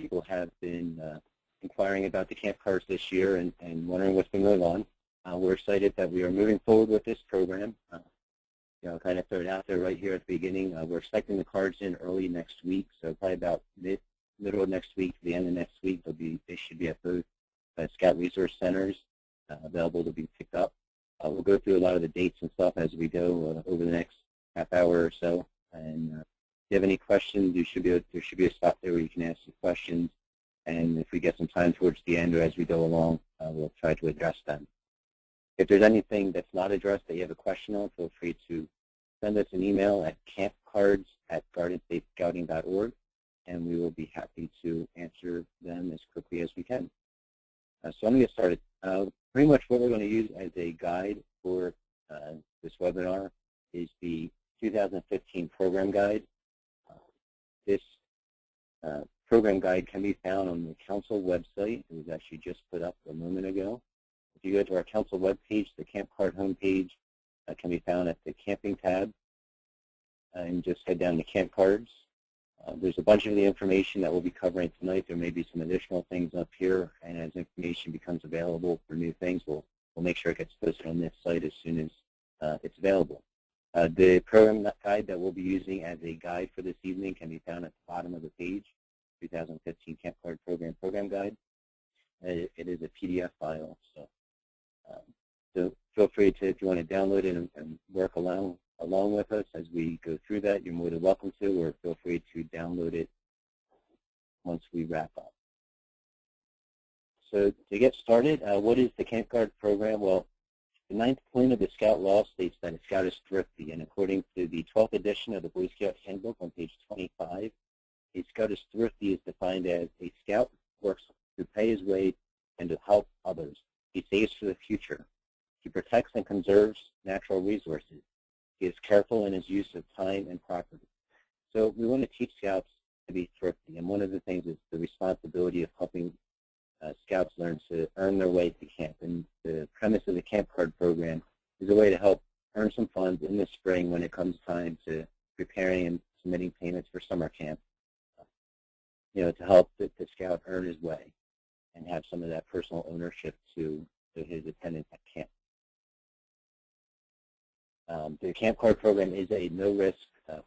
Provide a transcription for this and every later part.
people have been inquiring about the camp cards this year and wondering what's been going on. We're excited that we are moving forward with this program. Kind of throw it out there right here at the beginning. We're expecting the cards in early next week, so probably about middle of next week to the end of next week. They should be at both Scout Resource Centers available to be picked up. We'll go through a lot of the dates and stuff as we go over the next half hour or so. And if you have any questions, there should be a spot there where you can ask some questions. And if we get some time towards the end or as we go along, we'll try to address them. If there's anything that's not addressed that you have a question on, feel free to send us an email at campcards@gardensafescouting.org, and we will be happy to answer them as quickly as we can. So I'm going to get started. Pretty much what we're going to use as a guide for this webinar is the 2015 program guide. This program guide can be found on the Council website. It was actually just put up a moment ago. If you go to our Council webpage, the Camp Card homepage can be found at the Camping tab, and just head down to Camp Cards. There's a bunch of the information that we'll be covering tonight. There may be some additional things up here, and as information becomes available for new things, we'll make sure it gets posted on this site as soon as it's available. The program guide that we'll be using as a guide for this evening can be found at the bottom of the page, 2015 Camp Card Program Guide. It is a PDF file, so feel free to, if you want to download it and work along with us as we go through that, you're more than welcome to, or feel free to download it once we wrap up. So to get started, what is the Camp Card program? Well, the 9th point of the Scout Law states that a Scout is thrifty, and according to the 12th edition of the Boy Scout Handbook on page 25, a Scout is thrifty is defined as a Scout works to pay his way and to help others. He saves for the future. He protects and conserves natural resources. He is careful in his use of time and property. So we want to teach Scouts to be thrifty, and one of the things is the responsibility of helping Scouts learn to earn their way to camp. And the premise of the Camp Card program is a way to help earn some funds in the spring when it comes time to preparing and submitting payments for summer camp, to help the Scout earn his way and have some of that personal ownership to his attendance at camp. The Camp Card program is a no-risk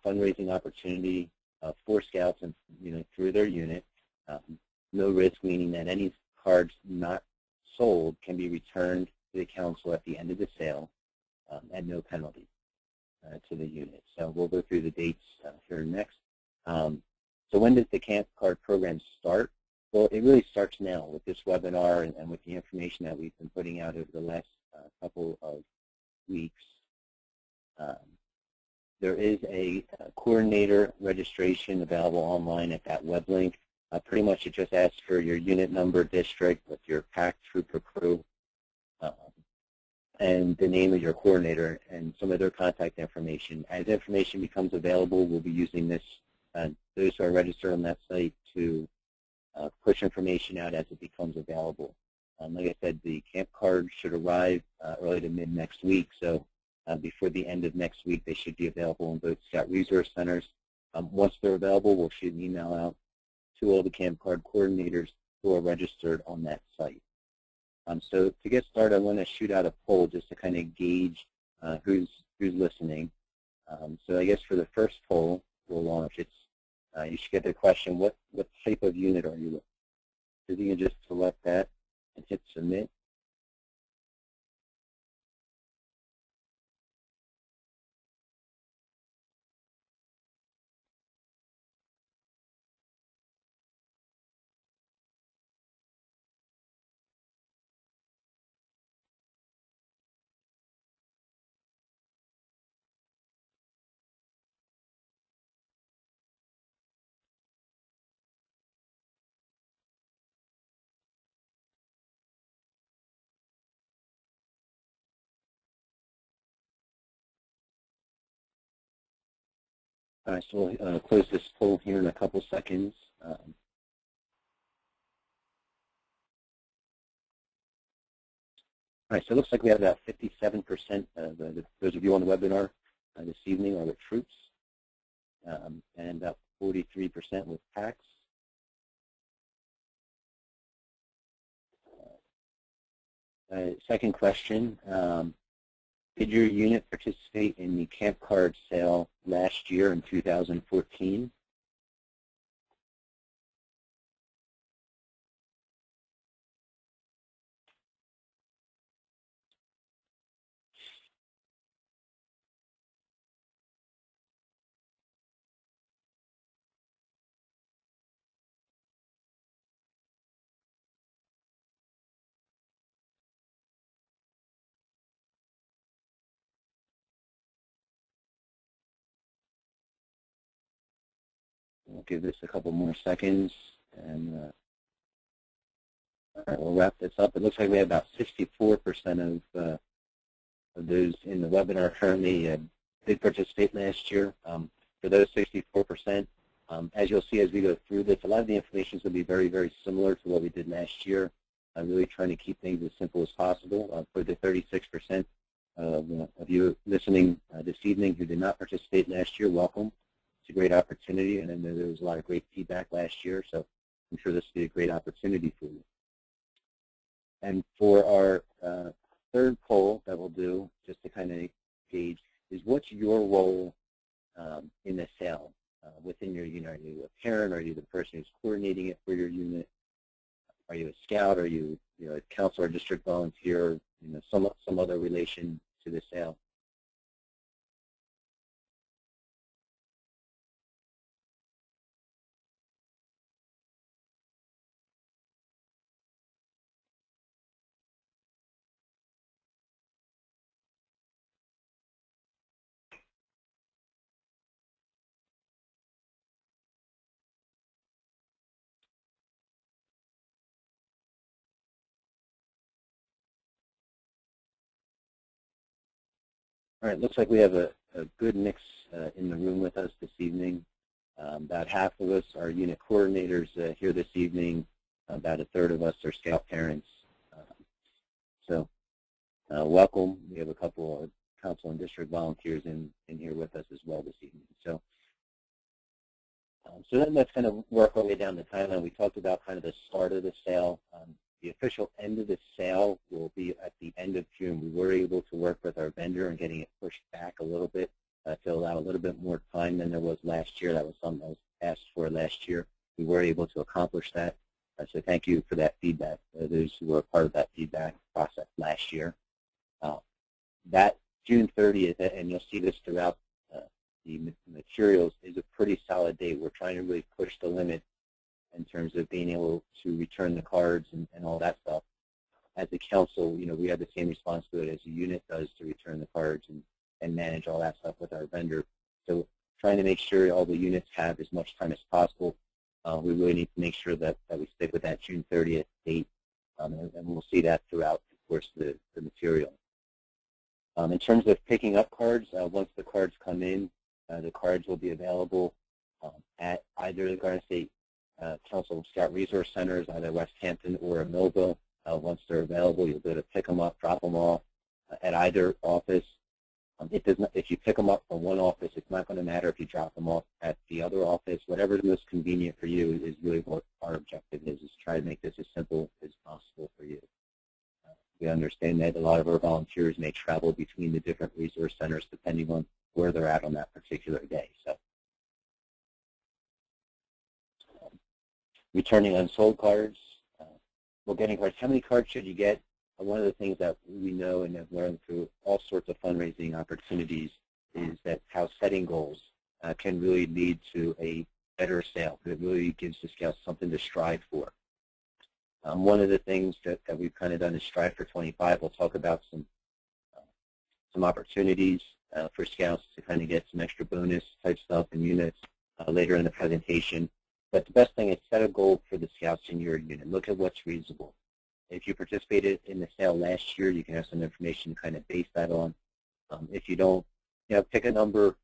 fundraising opportunity for Scouts and through their unit. No risk meaning that any cards not sold can be returned to the Council at the end of the sale at no penalty to the unit. So we'll go through the dates here next. So when does the Camp Card program start? Well, it really starts now with this webinar and with the information that we've been putting out over the last couple of weeks. There is a coordinator registration available online at that web link. Pretty much it just asks for your unit number, district, with your pack, troop, or crew, and the name of your coordinator and some of their contact information. As information becomes available, we'll be using this, those who are registered on that site to push information out as it becomes available. Like I said, the camp card should arrive early to mid next week, so before the end of next week, they should be available in both Scout Resource Centers. Once they're available, we'll shoot an email out to all the Camp Card coordinators who are registered on that site. So to get started, I want to shoot out a poll just to kind of gauge who's listening. So I guess for the first poll we'll launch, you should get the question, what type of unit are you with? So you can just select that and hit submit. All right, so we'll close this poll here in a couple seconds. All right, so it looks like we have about 57% of those of you on the webinar this evening are with troops, and about 43% with packs. Second question, did your unit participate in the camp card sale last year in 2014? We'll give this a couple more seconds, and all right, we'll wrap this up. It looks like we have about 64% of those in the webinar currently did participate last year. For those 64%, as you'll see as we go through this, a lot of the information is going to be very, very similar to what we did last year. I'm really trying to keep things as simple as possible. For the 36% of you listening this evening who did not participate last year, welcome. It's a great opportunity, and I know there was a lot of great feedback last year, so I'm sure this will be a great opportunity for you. And for our third poll that we'll do, just to kind of gauge, is what's your role in the sale within your unit? Are you a parent? Are you the person who's coordinating it for your unit? Are you a scout? Are you, a counselor, district volunteer? Some other relation to the sale? All right, looks like we have a good mix in the room with us this evening. About half of us are unit coordinators here this evening. About a third of us are scout parents. So welcome. We have a couple of council and district volunteers in here with us as well this evening. So then let's kind of work our way down the timeline. We talked about kind of the start of the sale. The official end of the sale will be at the end of June. We were able to work with our vendor and getting it pushed back a little bit to allow a little bit more time than there was last year. That was something that was asked for last year. We were able to accomplish that. So thank you for that feedback, those who were part of that feedback process last year. That June 30th, and you'll see this throughout the materials, is a pretty solid date. We're trying to really push the limit in terms of being able to return the cards and all that stuff. As a council, we have the same responsibility as a unit does to return the cards and manage all that stuff with our vendor. So trying to make sure all the units have as much time as possible. We really need to make sure that we stick with that June 30th date, and we'll see that throughout, of course, the material. In terms of picking up cards, once the cards come in, the cards will be available at either the Garden State Council Scout Resource Centers, either West Hampton or Millville. Once they're available, you'll be able to pick them up, drop them off at either office. It does not, if you pick them up from one office, it's not going to matter if you drop them off at the other office. Whatever is most convenient for you is really what our objective is try to make this as simple as possible for you. We understand that a lot of our volunteers may travel between the different resource centers depending on where they're at on that particular day. So, returning unsold cards, well, getting cards. How many cards should you get? One of the things that we know and have learned through all sorts of fundraising opportunities is that how setting goals can really lead to a better sale. It really gives the scouts something to strive for. One of the things that we've kind of done is Strive for 25. We'll talk about some opportunities for scouts to kind of get some extra bonus type stuff and units later in the presentation. But the best thing is set a goal for the scouts in your unit. Look at what's reasonable. If you participated in the sale last year, you can have some information to kind of base that on. If you don't, pick a number.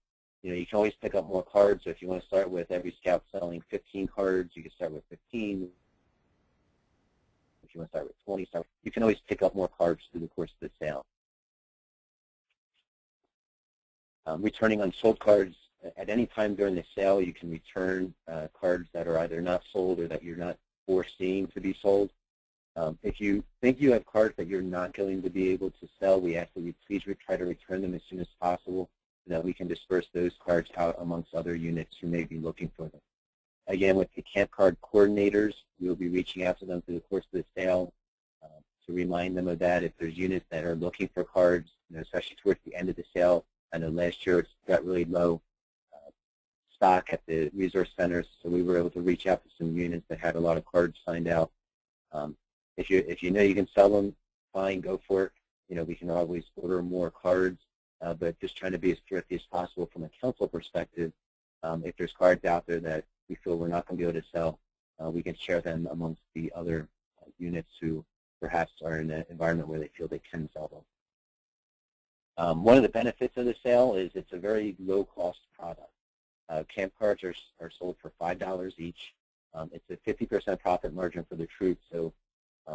You can always pick up more cards. So if you want to start with every scout selling 15 cards, you can start with 15. If you want to start with 20, you can always pick up more cards through the course of the sale. Returning unsold cards. At any time during the sale, you can return cards that are either not sold or that you're not foreseeing to be sold. If you think you have cards that you're not going to be able to sell, we ask that you please try to return them as soon as possible so that we can disperse those cards out amongst other units who may be looking for them. Again, with the camp card coordinators, we will be reaching out to them through the course of the sale to remind them of that. If there's units that are looking for cards, especially towards the end of the sale, I know last year it got really low stock at the resource centers, so we were able to reach out to some units that had a lot of cards signed out. If you know you can sell them, fine, go for it. We can always order more cards, but just trying to be as thrifty as possible from a council perspective. If there's cards out there that we feel we're not going to be able to sell, we can share them amongst the other units who perhaps are in an environment where they feel they can sell them. One of the benefits of the sale is it's a very low-cost product. Camp cards are sold for $5 each. It's a 50% profit margin for the troops, so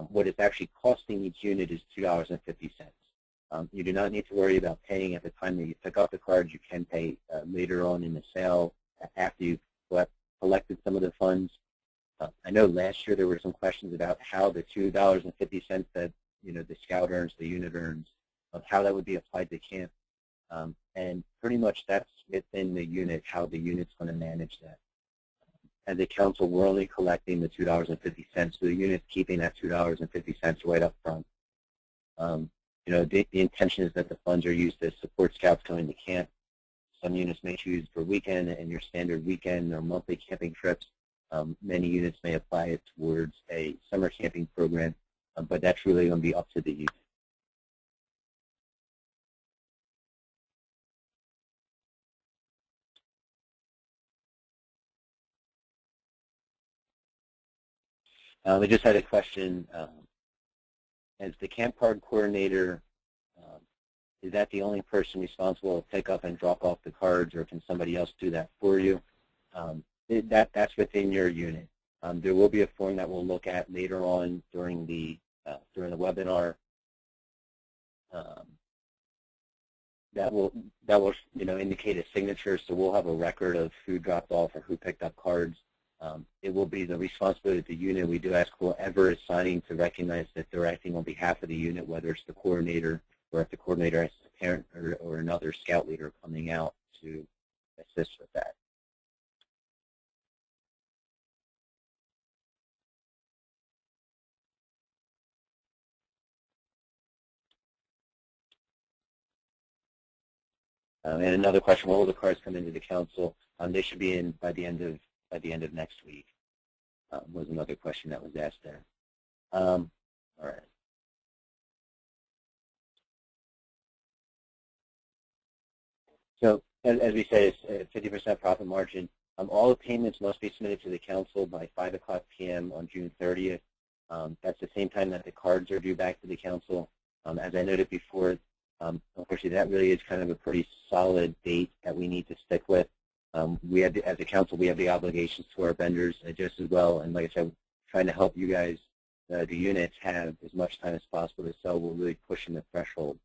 what it's actually costing each unit is $2.50. You do not need to worry about paying at the time that you pick up the cards. You can pay later on in the sale after you've collected some of the funds. I know last year there were some questions about how the $2.50 that the scout earns, the unit earns, of how that would be applied to camp. And pretty much that's within the unit, how the unit's going to manage that. As a council, we're only collecting the $2.50, so the unit's keeping that $2.50 right up front. The intention is that the funds are used to support scouts coming to camp. Some units may choose for weekend and your standard weekend or monthly camping trips. Many units may apply it towards a summer camping program, but that's really going to be up to the unit. We just had a question. As the camp card coordinator, is that the only person responsible to pick up and drop off the cards, or can somebody else do that for you? That's within your unit. There will be a form that we'll look at later on during the webinar that will indicate a signature, so we'll have a record of who dropped off or who picked up cards. It will be the responsibility of the unit. We do ask whoever is signing to recognize that they're acting on behalf of the unit, whether it's the coordinator or if the coordinator has a parent or another scout leader coming out to assist with that. And another question: what will the cards come into the council? They should be in by the end of next week. Was another question that was asked there. All right. So as we say, it's a 50% profit margin. All the payments must be submitted to the council by 5 o'clock p.m. on June 30th. That's the same time that the cards are due back to the council. As I noted before, unfortunately, that really is kind of a pretty solid date that we need to stick with. We have, as a council, we have the obligations to our vendors just as well. And like I said, trying to help you guys, the units, have as much time as possible to sell. We're really pushing the threshold.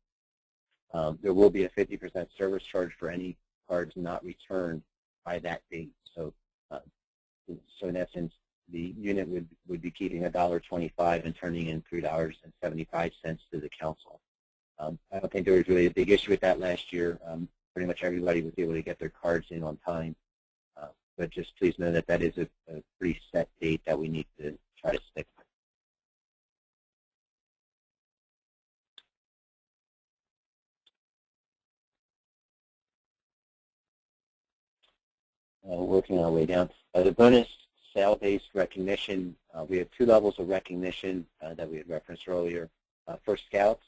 There will be a 50% service charge for any cards not returned by that date. So in essence, the unit would be keeping $1.25 and turning in $3.75 to the council. I don't think there was really a big issue with that last year. Pretty much everybody was able to get their cards in on time. But just please know that that is a pretty set date that we need to try to stick with. Working our way down. The bonus sale-based recognition, we have 2 levels of recognition that we had referenced earlier. For scouts,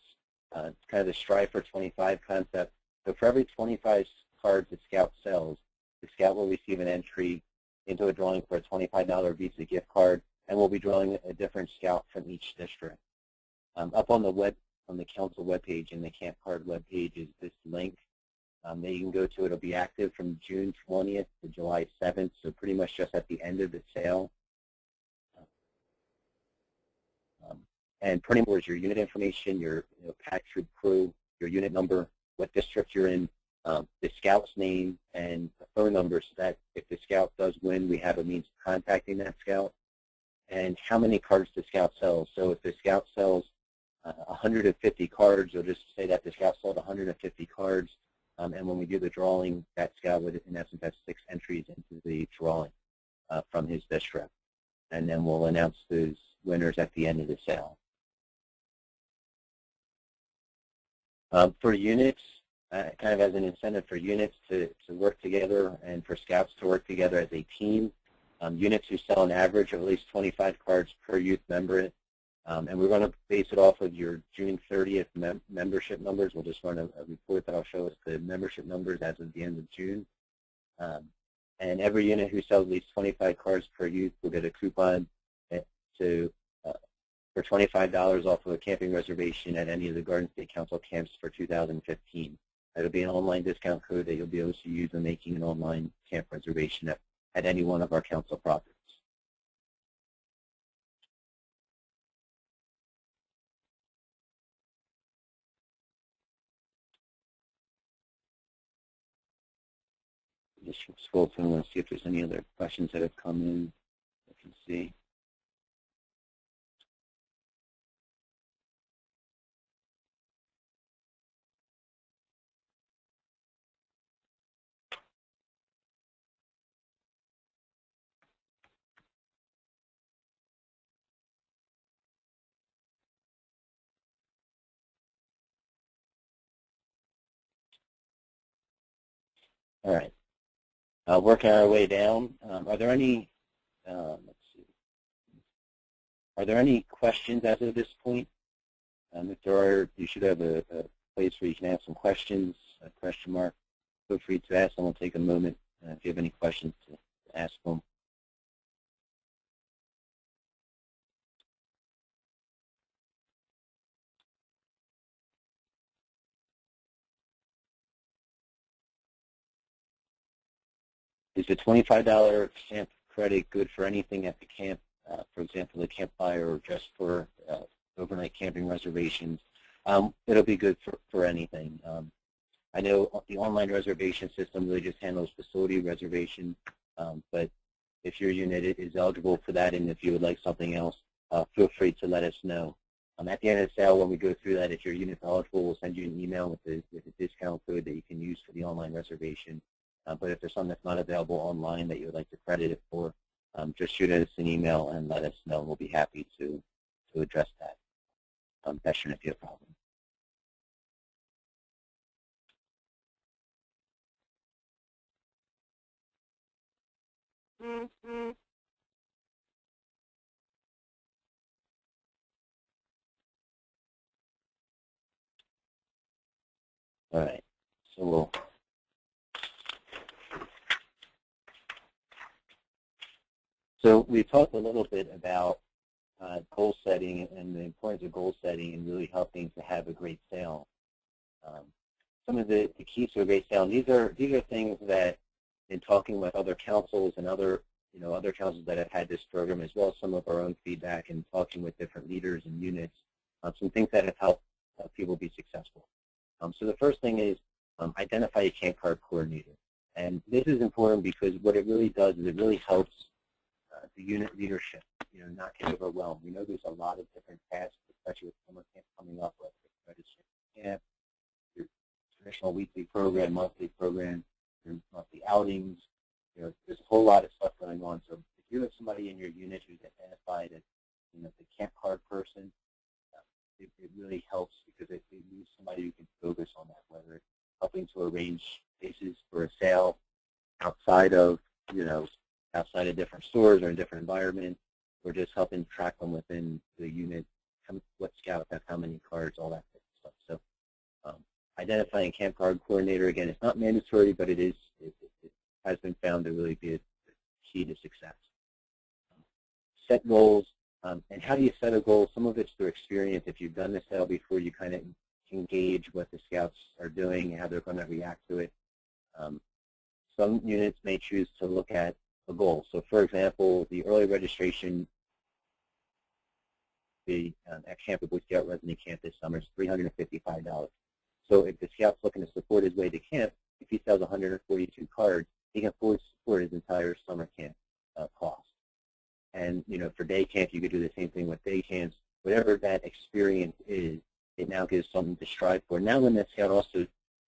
it's kind of the Strive for 25 concept. So for every 25 cards the scout sells, the scout will receive an entry into a drawing for a $25 Visa gift card, and we'll be drawing a different scout from each district. Up on the council webpage and the camp card webpage is this link that you can go to. It'll be active from June 20th to July 7th, so pretty much just at the end of the sale. And pretty much your unit information, your pack troop crew, your unit number, what district you're in, the scout's name, and a phone number, so that if the scout does win, we have a means of contacting that scout. and how many cards the Scout sells. So if the Scout sells 150 cards, you'll just say that the Scout sold 150 cards, and when we do the drawing, that Scout would, in essence, have 6 entries into the drawing from his best rep. And then we'll announce those winners at the end of the sale. For units, kind of as an incentive for units to work together and for Scouts to work together as a team, units who sell an average of at least 25 cards per youth member, and we're going to base it off of your June 30th membership numbers. We'll just run a report that will show us the membership numbers as of the end of June. And every unit who sells at least 25 cards per youth will get a coupon for $25 off of a camping reservation at any of the Garden State Council camps for 2015. That'll be an online discount code that you'll be able to use when making an online camp reservation at any one of our council properties. Just scroll through and see if there's any other questions that have come in. I can see. All right. Working our way down. Are there any? Let's see. Are there any questions as of this point? If there are, you should have a place where you can ask some questions. A question mark. Feel free to ask them. We'll take a moment if you have any questions to ask them. Is the $25 camp credit good for anything at the camp? For example, the campfire, or just for overnight camping reservations? It'll be good for anything. I know the online reservation system really just handles facility reservation, but if your unit is eligible for that, and if you would like something else, feel free to let us know. At the end of the sale, when we go through that, if your unit's eligible, we'll send you an email with a discount code that you can use for the online reservation. But if there's something that's not available online that you would like to credit it for, just shoot us an email and let us know. We'll be happy to address that. That shouldn't be a problem. All right, so we'll we talked a little bit about goal setting and the importance of goal setting and really helping to have a great sale. Some of the keys to a great sale, and these are things that, in talking with other councils and other councils that have had this program, as well as some of our own feedback and talking with different leaders and units, some things that have helped people be successful. So the first thing is identify a camp card coordinator. And this is important because what it really does is it really helps the unit leadership, not get overwhelmed. We know there's a lot of different tasks, especially with summer camp coming up, like registration camp, your traditional weekly program, monthly program, your monthly outings. There's a whole lot of stuff going on. So if you have somebody in your unit who's identified as the camp card person, it really helps because it leaves somebody who can focus on that, whether it's helping to arrange spaces for a sale outside of different stores or in different environments, or just helping track them within the unit, what scouts have how many cards, all that type of stuff. So identifying camp card coordinator, again, it's not mandatory, but it has been found to really be a key to success. Set goals. And how do you set a goal? Some of it's through experience. If you've done the sale before, you kind of can gauge what the scouts are doing and how they're going to react to it. Some units may choose to look at a goal. So, for example, the early registration at Camp Boy Scout Resident Camp this summer is $355. So if the scout's looking to support his way to camp, if he sells 142 cards, he can fully support his entire summer camp cost. And for day camp, you could do the same thing with day camps. Whatever that experience is, it now gives something to strive for. Now when that scout also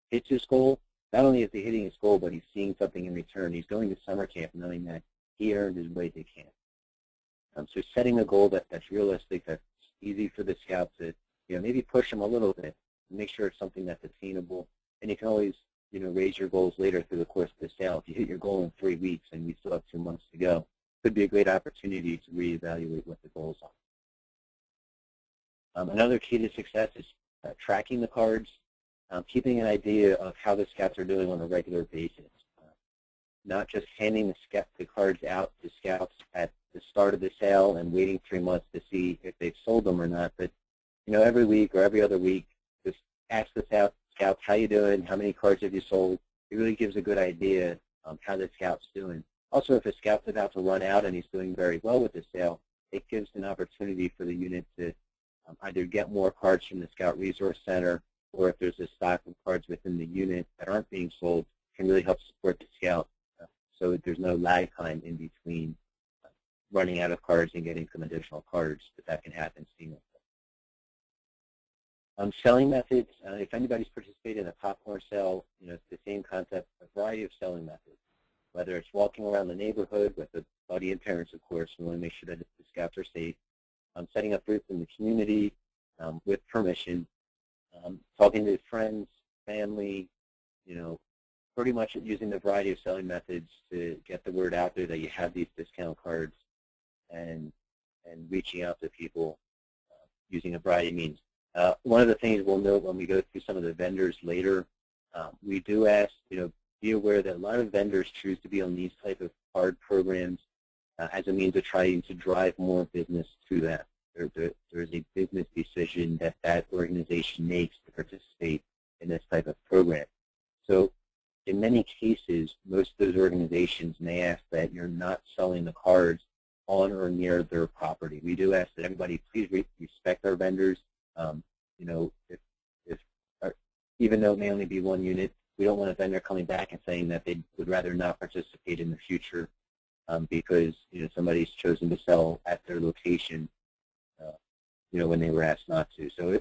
hits his goal, not only is he hitting his goal, but he's seeing something in return. He's going to summer camp knowing that he earned his way to camp. So setting a goal that's realistic, that's easy for the scout to maybe push him a little bit, make sure it's something that's attainable. And you can always raise your goals later through the course of the sail. If you hit your goal in 3 weeks and you still have 2 months to go, it could be a great opportunity to reevaluate what the goals are. Another key to success is tracking the cards, keeping an idea of how the scouts are doing on a regular basis. Not just handing the cards out to scouts at the start of the sale and waiting 3 months to see if they've sold them or not, but every week or every other week, just ask the scouts, how you doing, how many cards have you sold. It really gives a good idea how the scout's doing. Also, if a scout's about to run out and he's doing very well with the sale, it gives an opportunity for the unit to either get more cards from the Scout Resource Center, or if there's a stock of cards within the unit that aren't being sold, can really help support the scout so that there's no lag time in between running out of cards and getting some additional cards, but that can happen seamlessly. Selling methods, if anybody's participated in a popcorn sale, it's the same concept, a variety of selling methods. Whether it's walking around the neighborhood with the buddy and parents, of course, we want to make sure that the scouts are safe. Setting up groups in the community with permission, talking to friends, family, pretty much using the variety of selling methods to get the word out there that you have these discount cards, and reaching out to people using a variety of means. One of the things we'll note when we go through some of the vendors later, we do ask, be aware that a lot of vendors choose to be on these type of card programs as a means of trying to drive more business to them. There's a business decision that organization makes to participate in this type of program. So in many cases, most of those organizations may ask that you're not selling the cards on or near their property. We do ask that everybody please respect our vendors. Even though it may only be one unit, we don't want a vendor coming back and saying that they would rather not participate in the future because somebody's chosen to sell at their location when they were asked not to. So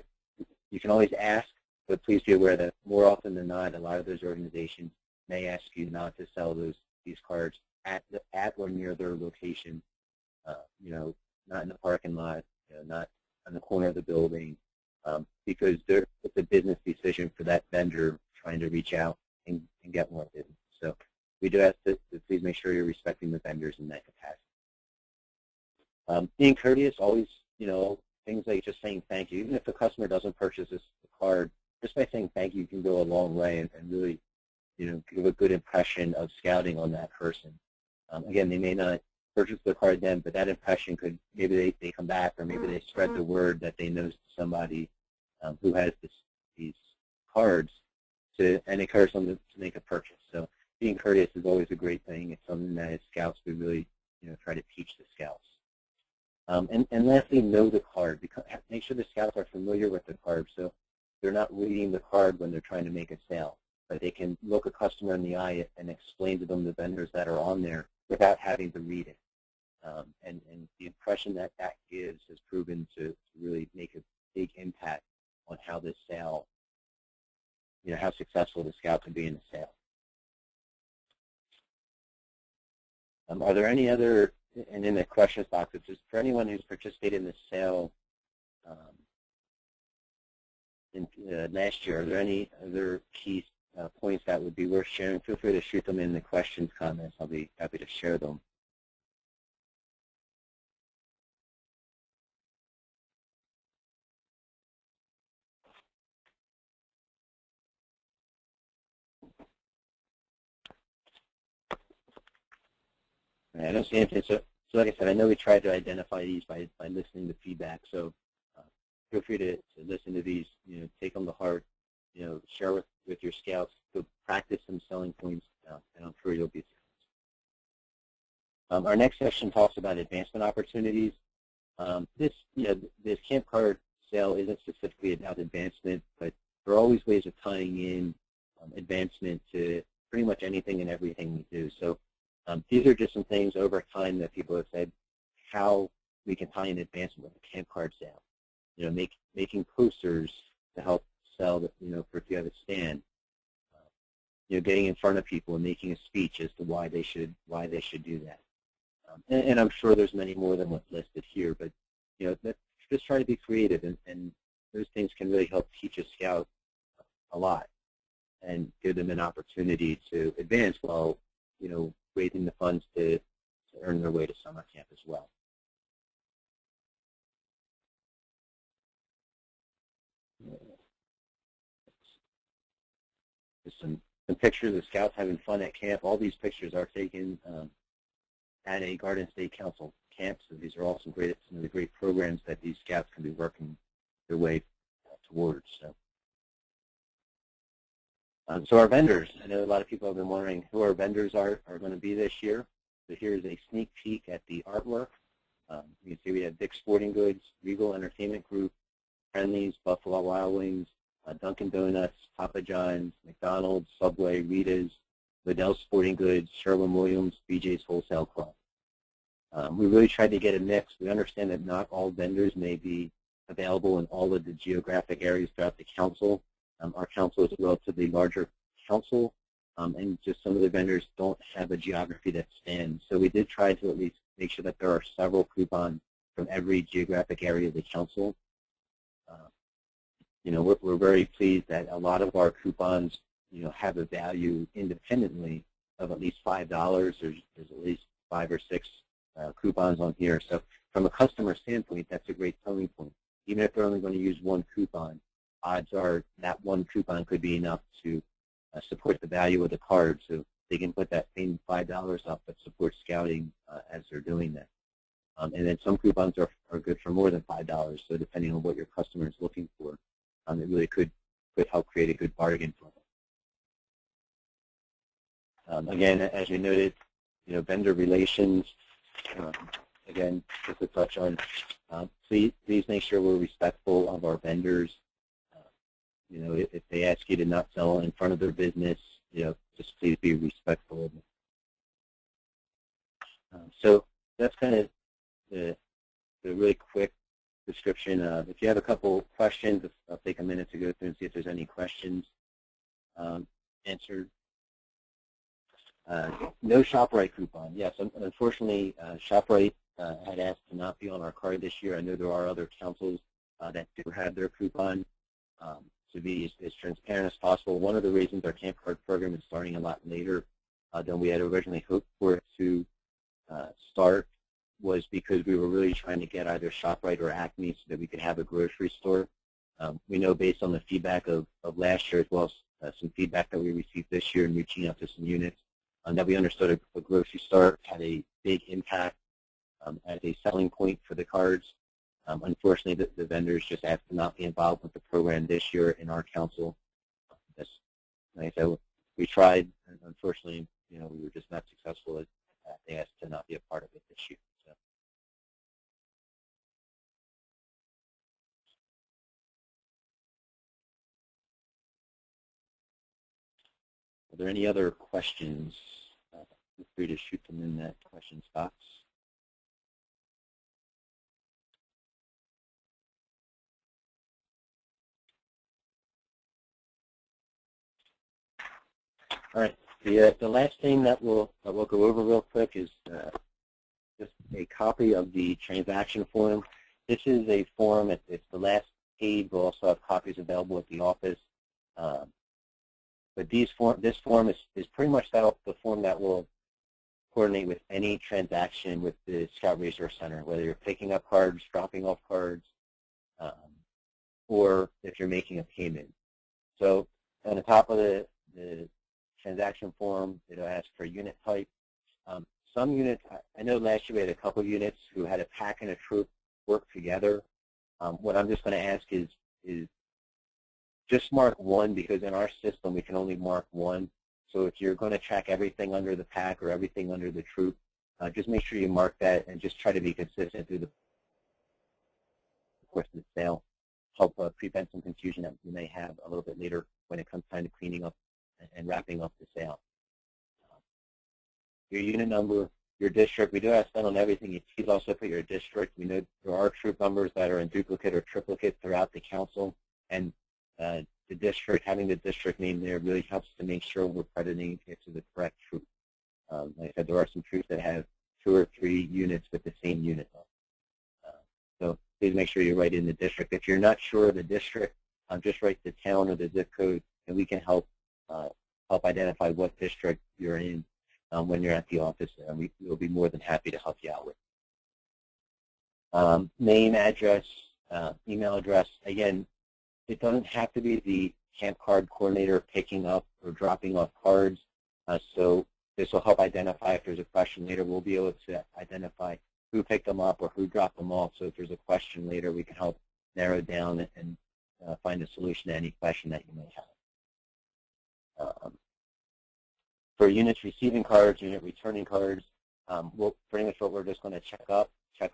you can always ask, but please be aware that more often than not, a lot of those organizations may ask you not to sell these cards at or near their location. Not in the parking lot, not on the corner of the building, because it's a business decision for that vendor trying to reach out and get more business. So we do ask that please make sure you're respecting the vendors in that capacity. Being courteous, always, things like just saying thank you. Even if the customer doesn't purchase the card, just by saying thank you can go a long way and really, give a good impression of scouting on that person. Again, they may not purchase the card then, but that impression could, maybe they come back, or maybe they spread the word that they know somebody who has these cards and encourage them to make a purchase. So being courteous is always a great thing. It's something that as scouts we really try to teach the scouts. And lastly, know the card. Make sure the scouts are familiar with the card, so they're not reading the card when they're trying to make a sale, but they can look a customer in the eye and explain to them the vendors that are on there without having to read it. And the impression that gives has proven to really make a big impact on how this sale, how successful the scout can be in the sale. Are there any other, and in the questions box, it's just for anyone who's participated in the sale last year, are there any other key points that would be worth sharing? Feel free to shoot them in the questions comments. I'll be happy to share them. I don't see anything. So like I said, I know we tried to identify these by listening to feedback. So feel free to listen to these. Take them to heart. Share with your scouts. Go practice some selling points, and I'm sure you'll be successful. Our next section talks about advancement opportunities. This camp card sale isn't specifically about advancement, but there are always ways of tying in advancement to pretty much anything and everything we do. So these are just some things over time that people have said, how we can tie in advancement with a camp card sale. Making posters to help sell, for if you have a stand. Getting in front of people and making a speech as to why they should do that. And I'm sure there's many more than what's listed here, but just try to be creative, and those things can really help teach a scout a lot and give them an opportunity to advance while raising the funds to earn their way to summer camp as well. There's some pictures of scouts having fun at camp. All these pictures are taken at a Garden State Council camp, so these are all some of the great programs that these scouts can be working their way towards. So our vendors, I know a lot of people have been wondering who our vendors are going to be this year. So here's a sneak peek at the artwork. You can see we have Dick's Sporting Goods, Regal Entertainment Group, Friendly's, Buffalo Wild Wings, Dunkin' Donuts, Papa John's, McDonald's, Subway, Rita's, Liddell's Sporting Goods, Sherwin-Williams, BJ's Wholesale Club. We really tried to get a mix. We understand that not all vendors may be available in all of the geographic areas throughout the council. Our council is a relatively larger council, and just some of the vendors don't have a geography that stands. So we did try to at least make sure that there are several coupons from every geographic area of the council. We're very pleased that a lot of our coupons, have a value independently of at least $5. There's at least 5 or 6 coupons on here. So from a customer standpoint, that's a great selling point. Even if they're only going to use one coupon, odds are that one coupon could be enough to support the value of the card. So they can put that same $5 up but support scouting as they're doing that. And then some coupons are good for more than $5. So depending on what your customer is looking for, it really could help create a good bargain for them. Again, as we noted, vendor relations. Again, just to touch on, please make sure we're respectful of our vendors. If they ask you to not sell in front of their business, just please be respectful of them. So that's kind of the really quick description. If you have a couple questions, I'll take a minute to go through and see if there's any questions answered. No ShopRite coupon. Yes, unfortunately, ShopRite had asked to not be on our card this year. I know there are other councils that do have their coupon. To be as transparent as possible, one of the reasons our camp card program is starting a lot later than we had originally hoped for it to start was because we were really trying to get either ShopRite or Acme so that we could have a grocery store. We know based on the feedback of last year as well as some feedback that we received this year and reaching out to some units, that we understood a grocery store had a big impact as a selling point for the cards. Unfortunately, the vendors just asked to not be involved with the program this year in our council. Like I said, we tried, and unfortunately, we were just not successful. They asked to not be a part of it this year. So. Are there any other questions? Feel free to shoot them in that questions box. All right. The last thing that we'll go over real quick is just a copy of the transaction form. This is a form. It's the last page. We'll also have copies available at the office. But this form is pretty much the form that will coordinate with any transaction with the Scout Resource Center, whether you're picking up cards, dropping off cards, or if you're making a payment. So on the top of the transaction form, it'll ask for unit type. Some units, I know last year we had a couple of units who had a pack and a troop work together. What I'm just going to ask is just mark one, because in our system we can only mark one. So if you're going to track everything under the pack or everything under the troop, just make sure you mark that and just try to be consistent through the course of the sale. Help prevent some confusion that we may have a little bit later when it comes time to cleaning up and wrapping up the sale. Your unit number, your district. We do have spend on everything. You please also put your district. We know there are troop numbers that are in duplicate or triplicate throughout the council, and the district, having the district name there really helps to make sure we're crediting it to the correct troop. Like I said, there are some troops that have 2 or 3 units with the same unit. So please make sure you write in the district. If you're not sure of the district, just write the town or the zip code, and we can help identify what district you're in when you're at the office, and we'll be more than happy to help you out with. Name, address, email address. Again, it doesn't have to be the camp card coordinator picking up or dropping off cards. So this will help identify if there's a question later. We'll be able to identify who picked them up or who dropped them off. So if there's a question later, we can help narrow down and find a solution to any question that you may have. For units receiving cards, unit returning cards, pretty much what we're just going to check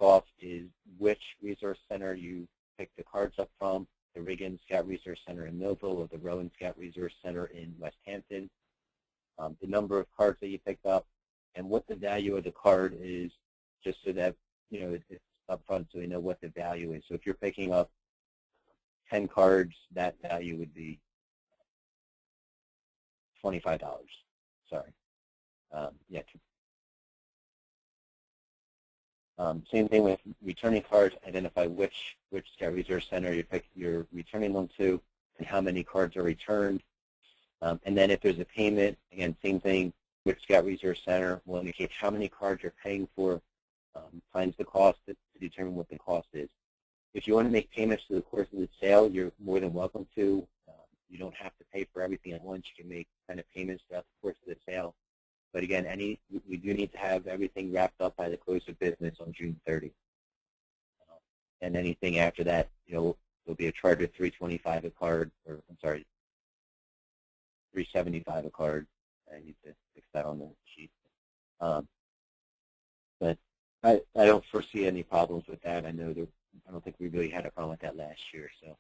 off is which resource center you picked the cards up from, the Reagan Scout Resource Center in Millville or the Rowan Scout Resource Center in West Hampton, the number of cards that you picked up, and what the value of the card is, just so that it's up front so we know what the value is. So if you're picking up 10 cards, that value would be $25. Sorry. Yeah. Same thing with returning cards. Identify which Scout Resource Center you're returning them to, and how many cards are returned. And then if there's a payment, again, same thing. Which Scout Resource Center will indicate how many cards you're paying for, times the cost to determine what the cost is. If you want to make payments through the course of the sale, you're more than welcome to. You don't have to pay for everything at once. You can make kind of payments throughout the course of the sale. But again, we do need to have everything wrapped up by the close of business on June 30. And anything after that, there'll be a charge of $325 a card, or I'm sorry, $375 a card. I need to fix that on the sheet. But I don't foresee any problems with that. I don't think we really had a problem with that last year. So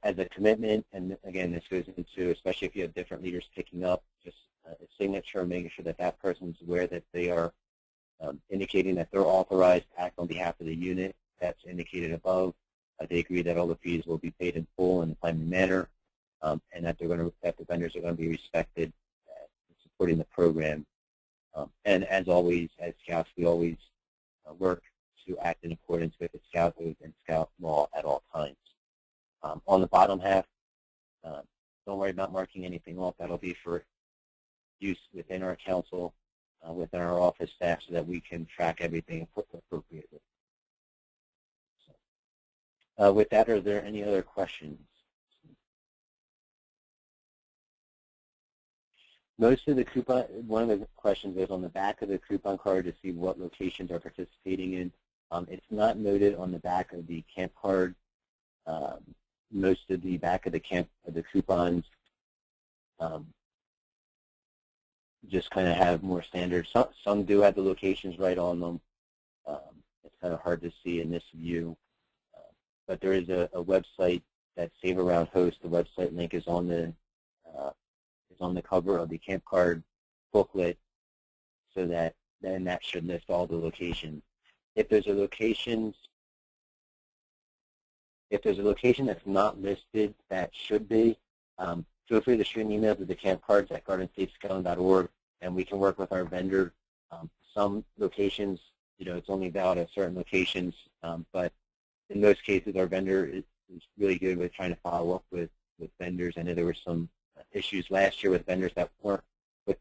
as a commitment, and again, this goes into, especially if you have different leaders picking up, just a signature, making sure that that person's aware that they are indicating that they're authorized to act on behalf of the unit. That's indicated above. They agree that all the fees will be paid in full in a timely manner, and that the vendors are going to be respected in supporting the program. And as always, as Scouts, we always work to act in accordance with the Scout Code and Scout law at all times. On the bottom half, don't worry about marking anything off. That'll be for use within our council, within our office staff, so that we can track everything appropriately. So, with that, are there any other questions? Most of the coupon, one of the questions is on the back of the coupon card to see what locations are participating in. It's not noted on the back of the camp card. Most of the back of the coupons just kind of have more standard. Some do have the locations right on them. It's kind of hard to see in this view, but there is a website that Save Around hosts. The website link is on the cover of the camp card booklet, so that then that should list all the locations. If there's a location that's not listed that should be, feel free to shoot an email to the campcards at GuardandSafeScouting.org, and we can work with our vendor. Some locations, it's only valid at certain locations, but in most cases, our vendor is really good with trying to follow up with vendors. I know there were some issues last year with vendors that weren't with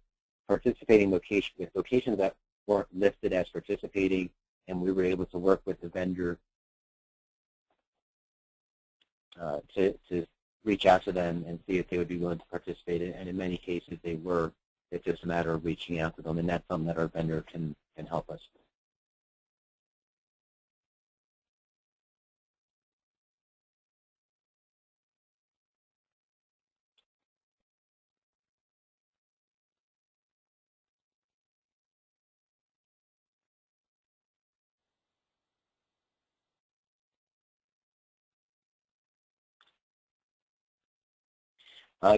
locations that weren't listed as participating, and we were able to work with the vendor to reach out to them and see if they would be willing to participate. And in many cases, they were. It's just a matter of reaching out to them, and that's something that our vendor can help us with.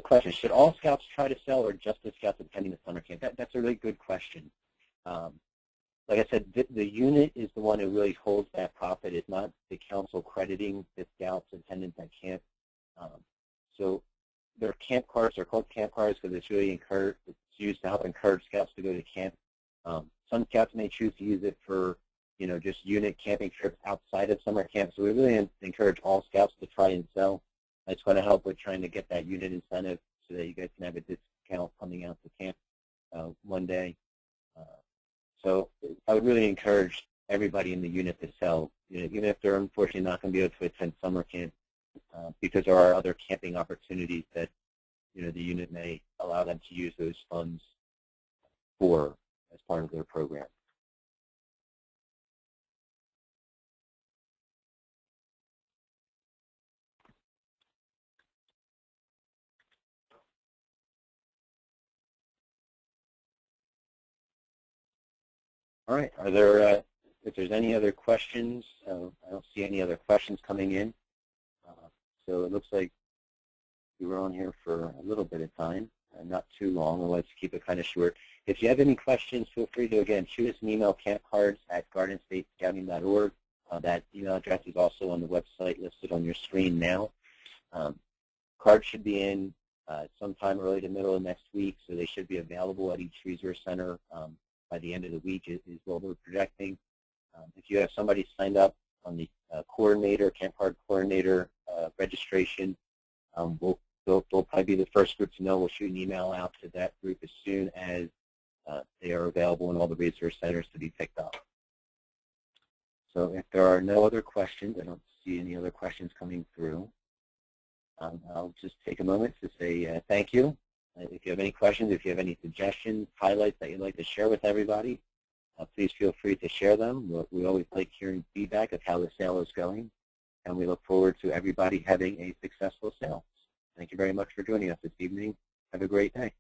Question, should all Scouts try to sell or just the Scouts attending the summer camp? That's a really good question. Like I said, the unit is the one who really holds that profit. It's not the council crediting the scouts attendants at camp. So their camp cards are called camp cards because it's really it's used to help encourage scouts to go to camp. Some scouts may choose to use it for, just unit camping trips outside of summer camp. So we really encourage all scouts to try and sell. It's going to help with trying to get that unit incentive so that you guys can have a discount coming out to camp one day. So I would really encourage everybody in the unit to sell, even if they're unfortunately not going to be able to attend summer camp, because there are other camping opportunities that, the unit may allow them to use those funds for as part of their program. All right. Are there, if there's any other questions, I don't see any other questions coming in. So it looks like we were on here for a little bit of time, not too long. Let's keep it kind of short. If you have any questions, feel free to, again, shoot us an email, campcards@gardenstatescouting.org. That email address is also on the website listed on your screen now. Cards should be in sometime early to middle of next week, so they should be available at each resource center by the end of the week is what we're projecting. If you have somebody signed up on the coordinator, camp card coordinator registration, they'll probably be the first group to know. We'll shoot an email out to that group as soon as they are available in all the resource centers to be picked up. So if there are no other questions, I don't see any other questions coming through. I'll just take a moment to say thank you. If you have any questions, if you have any suggestions, highlights that you'd like to share with everybody, please feel free to share them. We always like hearing feedback of how the sale is going, and we look forward to everybody having a successful sale. Thank you very much for joining us this evening. Have a great day.